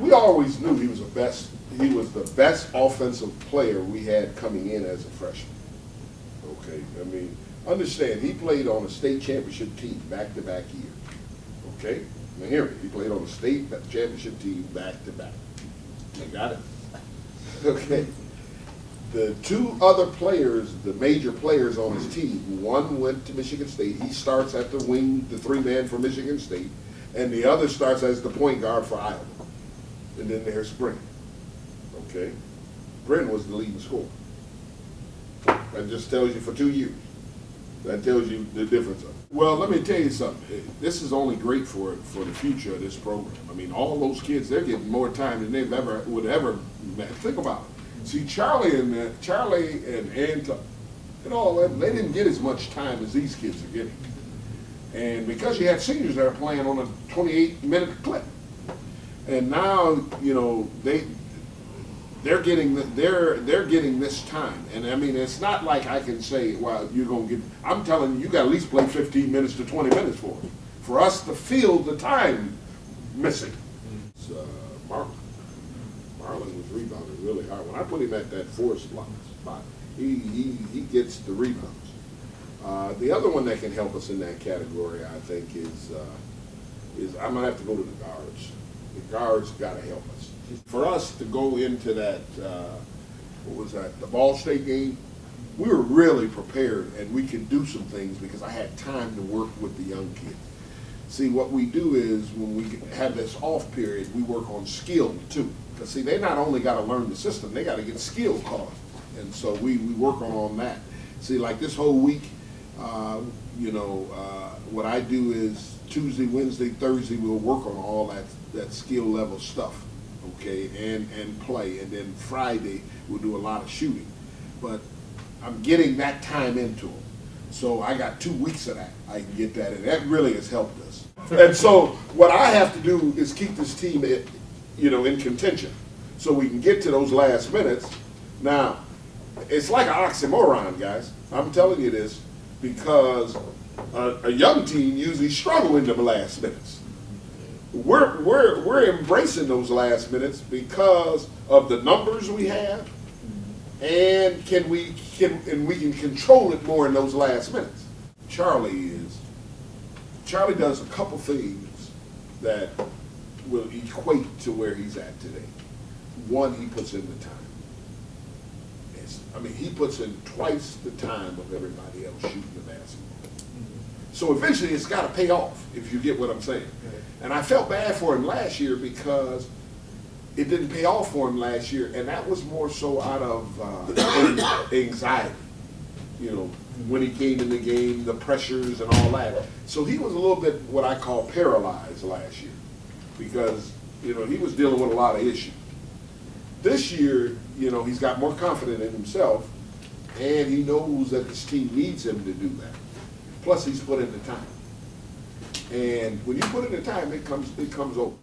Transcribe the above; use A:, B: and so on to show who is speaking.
A: we always knew he was the best offensive player we had coming in as a freshman. Okay, I mean, understand, he played on a state championship team back-to-back years. Okay, now hear me, he played on a state championship team back-to-back. You got it? Okay. The two other players, the major players on his team, one went to Michigan State. He starts at the wing, the three-man for Michigan State, and the other starts as the point guard for Iowa. And then there's Bryn. Okay? Bryn was the leading scorer. That just tells you for 2 years. That tells you the difference of it. Well, let me tell you something. This is only great for the future of this program. I mean, all those kids, they're getting more time than they've would ever think about it. See, Charlie and Ant and all that, they didn't get as much time as these kids are getting. And because you had seniors that are playing on a 28-minute clip. And now, you know, they're getting this time, and I mean, it's not like I can say, well, you're gonna get. I'm telling you, you got to at least play 15 minutes to 20 minutes for us to feel the time missing. Marlon was rebounding really hard. When I put him at that 4 spot, he gets the rebounds. The other one that can help us in that category, I think, is I'm gonna have to go to the guards. The guards got to help us. For us to go into that, what was that, the Ball State game, we were really prepared and we could do some things because I had time to work with the young kids. See, what we do is when we have this off period, we work on skill too. Because see, they not only got to learn the system, they got to get skill caught. And so we work on that. See, like this whole week, what I do is Tuesday, Wednesday, Thursday, we'll work on all that skill level stuff. Okay, and play, and then Friday we'll do a lot of shooting. But I'm getting that time into them. So I got 2 weeks of that. I can get that, and that really has helped us. And so what I have to do is keep this team, in contention, so we can get to those last minutes. Now, it's like an oxymoron, guys. I'm telling you this because a young team usually struggle in the last minutes. We're embracing those last minutes because of the numbers we have, and we can control it more in those last minutes. Charlie does a couple things that will equate to where he's at today. One, he puts in the time. He puts in twice the time of everybody else shooting the basketball. So eventually it's got to pay off, if you get what I'm saying. And I felt bad for him last year because it didn't pay off for him last year, and that was more so out of anxiety. When he came in the game, the pressures and all that. So he was a little bit what I call paralyzed last year because, he was dealing with a lot of issues. This year, he's got more confidence in himself, and he knows that this team needs him to do that. Plus, he's put in the time. And when you put in the time, it comes over.